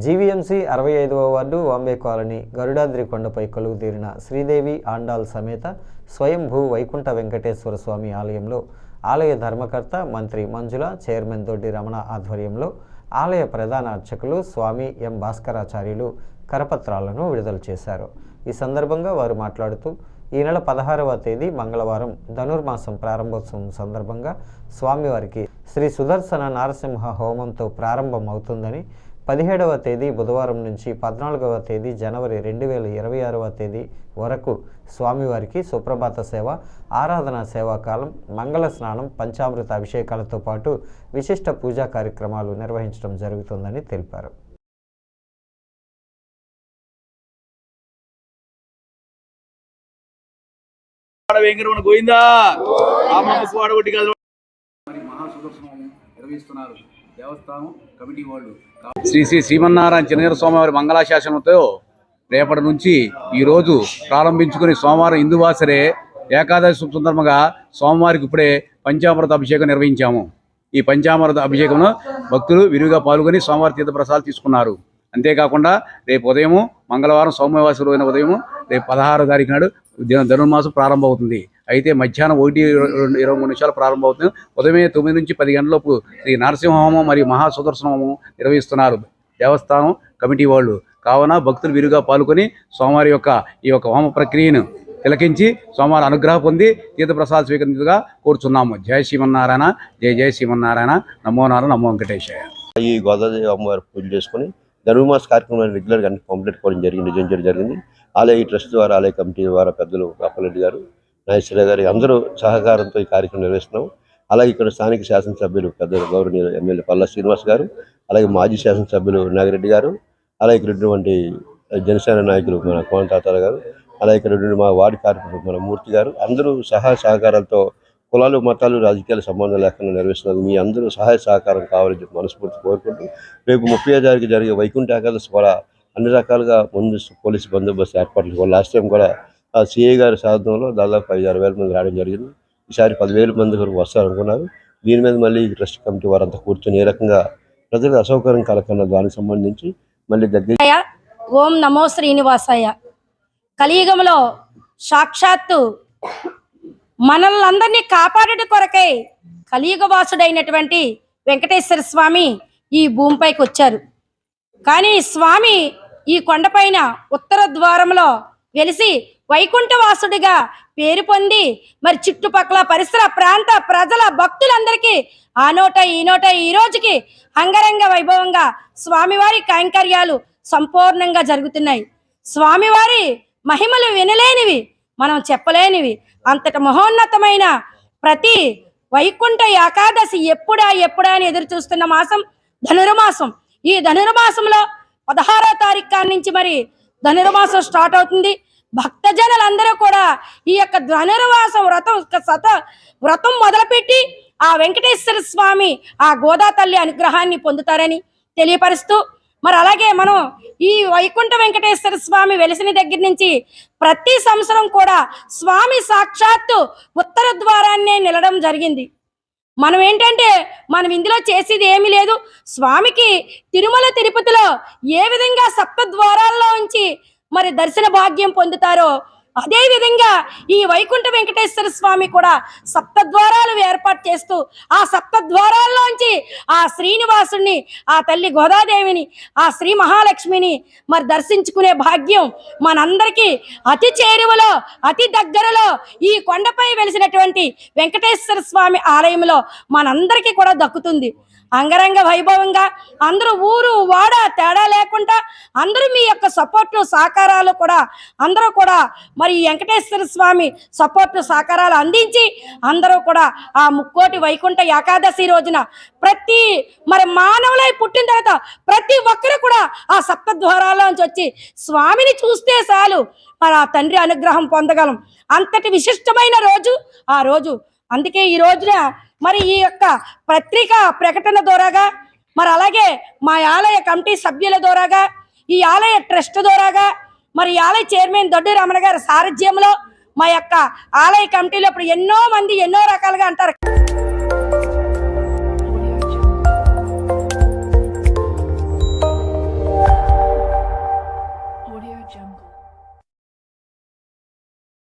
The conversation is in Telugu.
జీవీఎంసీ 65వ వార్డు వాంబే కాలనీ గరుడాద్రి కొండపై కొలువుదీరిన శ్రీదేవి ఆండాల్ సమేత స్వయంభూ వైకుంఠ వెంకటేశ్వర స్వామి ఆలయంలో ఆలయ ధర్మకర్త మంత్రి మంజుల చైర్మన్ దొడ్డి రమణ ఆధ్వర్యంలో ఆలయ ప్రధాన అర్చకులు స్వామి ఎం భాస్కరాచార్యులు కరపత్రాలను విడుదల చేశారు. ఈ సందర్భంగా వారు మాట్లాడుతూ ఈ నెల 16వ తేదీ మంగళవారం ధనుర్మాసం ప్రారంభోత్సవం సందర్భంగా స్వామివారికి శ్రీ సుదర్శన నారసింహ హోమంతో ప్రారంభం అవుతుందని, 17వ తేదీ బుధవారం నుంచి 14వ తేదీ జనవరి 2026వ తేదీ వరకు స్వామివారికి సుప్రభాత సేవ, ఆరాధన సేవాకాలం, మంగళ స్నానం, పంచామృత అభిషేకాలతో పాటు విశిష్ట పూజా కార్యక్రమాలు నిర్వహించడం జరుగుతుందని తెలిపారు. దేవస్థానం కమిటీ వాళ్ళు శ్రీ శ్రీ శ్రీమన్నారాయణ చిన్నజీర స్వామివారి మంగళాశాసనంతో రేపటి నుంచి ఈరోజు ప్రారంభించుకుని సోమవారం ఇందువాసరే ఏకాదశి సందర్భంగా స్వామివారికి ఇప్పుడే పంచామృత అభిషేకం నిర్వహించాము. ఈ పంచామృత అభిషేకంలో భక్తులు విరివిగా పాల్గొని సోమవారి తీర్థప్రసాదాలు తీసుకున్నారు. అంతేకాకుండా రేపు ఉదయము మంగళవారం సోమవారం రోజున ఉదయం రేపు 16వ తారీఖు నాడు ధనుర్మాసం ప్రారంభమవుతుంది. అయితే మధ్యాహ్నం 1:23 ప్రారంభమవుతుంది. ఉదయమే 9 నుంచి 10 గంటలలోపు శ్రీ నరసింహ హోమం మరియు మహాసుదర్శన హోమం నిర్వహిస్తున్నారు దేవస్థానం కమిటీ వాళ్ళు. కావున భక్తులు విరిగా పాల్గొని స్వామివారి ఈ యొక్క హోమ ప్రక్రియను తిలకించి స్వామివారి అనుగ్రహం పొంది తీర్థప్రసాద్ స్వీకరించగా కోరుచున్నాము. జయ శ్రీమన్నారాయణ, జయ జయ శ్రీమన్నారాయణ, నమో నారాయణ, నమో వెంకటేశయ్య. ఈ గోదాదేవి అమ్మవారి పూజ చేసుకుని ధనుర్మాస కార్యక్రమాన్ని రెగ్యులర్గా అన్ని కంప్లీట్ కావడం జరిగింది. ఆలయ ట్రస్ట్ ద్వారా, ఆలయ కమిటీ ద్వారా పెద్దలు అప్పలరెడ్డి గారు, నాగేశ్వర గారి అందరూ సహకారంతో ఈ కార్యక్రమం నిర్వహిస్తున్నాం. అలాగే ఇక్కడ స్థానిక శాసనసభ్యులు పెద్దలు గౌరవనీయులు ఎమ్మెల్యే పల్లా శ్రీనివాస్ గారు, అలాగే మాజీ శాసనసభ్యులు నాగిరెడ్డి గారు, అలాగే ఇక్కడ ఉన్నటువంటి జనసేన నాయకులు మన కోన తాతారావు గారు, అలాగే ఇక్కడ ఉన్న మా వార్డు కార్పొరేటర్ మన మూర్తి గారు, అందరూ సహాయ సహకారాలతో కులాలు మతాలు రాజకీయాల సంబంధం లేకుండా నిర్వహిస్తున్నారు. మీ అందరూ సహాయ సహకారం కావాలని చెప్పి మనస్ఫూర్తి కోరుకుంటూ రేపు 30వ తారీఖు జరిగే వైకుంఠ ఏకాదశి కూడా అన్ని రకాలుగా ముందు పోలీసు బందోబస్తు ఏర్పాట్లు లాస్ట్ టైం కూడా సిఐ గారి సాధనంలో దాదాపు 5-6 వేల మంది రావడం జరిగింది. ఈసారి 10,000 మంది వరకు వస్తారనుకున్నారు. దీని మీద మళ్ళీ ట్రస్ట్ కమిటీ వారంతా కూర్చొని ఏ రకంగా ప్రజలకు అసౌకర్యం కలగకుండా దానికి సంబంధించి మళ్ళీ దగ్గర. ఓం నమో శ్రీనివాసయ్య. కలియుగంలో సాక్షాత్తు మనల్ని కాపాడట కొరకై కలియుగవాసుడైనటువంటి వెంకటేశ్వర స్వామి ఈ భూమిపైకి వచ్చారు. కానీ స్వామి ఈ కొండపైన ఉత్తర ద్వారంలో వెలిసి వైకుంఠవాసుడిగా పేరు పొంది మరి చుట్టుపక్కల పరిసర ప్రాంత ప్రజల భక్తులందరికీ ఆ నోట ఈ నోట ఈ రోజుకి అంగరంగ వైభవంగా స్వామివారి కైంకర్యాలు సంపూర్ణంగా జరుగుతున్నాయి. స్వామివారి మహిమలు వినలేనివి, మనం చెప్పలేనివి. అంతట మహోన్నతమైన ప్రతి వైకుంఠ ఏకాదశి ఎప్పుడా అని ఎదురు చూస్తున్న మాసం ధనుర్మాసం. ఈ ధనుర్మాసంలో 16వ తారీఖు నుంచి మరి ధనుర్మాసం స్టార్ట్ అవుతుంది. భక్తజనులందరూ కూడా ఈ యొక్క ధనుర్మాసం వ్రతం మొదలుపెట్టి ఆ వెంకటేశ్వర స్వామి ఆ గోదా తల్లి అనుగ్రహాన్ని పొందుతారని తెలియపరుస్తూ, మరి అలాగే మనం ఈ వైకుంఠ వెంకటేశ్వర స్వామి వెలిసిన దగ్గర నుంచి ప్రతి సంవత్సరం కూడా స్వామి సాక్షాత్తు ఉత్తర ద్వారాన్నే నిలడం జరిగింది. మనం ఏంటంటే మనం ఇందులో చేసేది ఏమీ లేదు. స్వామికి తిరుమల తిరుపతిలో ఏ విధంగా 7 ద్వారాల్లో ఉంచి మరి దర్శన భాగ్యం పొందుతారో అదే విధంగా ఈ వైకుంఠ వెంకటేశ్వర స్వామి కూడా 7 ద్వారాలు ఏర్పాటు చేస్తూ ఆ 7 ద్వారాల్లోంచి ఆ శ్రీనివాసుని, ఆ తల్లి గోదాదేవిని, ఆ శ్రీ మహాలక్ష్మిని మరి దర్శించుకునే భాగ్యం మనందరికీ అతి చేరువలో అతి దగ్గరలో ఈ కొండపై వెలిసినటువంటి వెంకటేశ్వర స్వామి ఆలయంలో మనందరికీ కూడా దక్కుతుంది. అంగరంగ వైభవంగా అందరూ ఊరు వాడ తేడా లేకుండా అందరూ మీ యొక్క సపోర్టు సహకారాలు కూడా అందరూ కూడా మరి వెంకటేశ్వర స్వామి సపోర్టు సహకారాలు అందించి అందరూ కూడా ఆ ముక్కోటి వైకుంఠ ఏకాదశి రోజున ప్రతి మరి మానవులై పుట్టిన తర్వాత ప్రతి ఒక్కరు కూడా ఆ 7 ద్వారాల్లోంచి వచ్చి స్వామిని చూస్తే చాలు మరి ఆ తండ్రి అనుగ్రహం పొందగలం. అంతటి విశిష్టమైన రోజు ఆ రోజు. అందుకే ఈ రోజున మరి ఈ యొక్క పత్రికా ప్రకటన ద్వారాగా, మరి అలాగే మా ఆలయ కమిటీ సభ్యుల ద్వారాగా, ఈ ఆలయ ట్రస్ట్ ద్వారాగా, మరి ఆలయ చైర్మన్ దొడ్డి రమణ గారి సారథ్యంలో మా యొక్క ఆలయ కమిటీలో ఇప్పుడు ఎన్నో మంది ఎన్నో రకాలుగా అంటారు. Audio Jungle.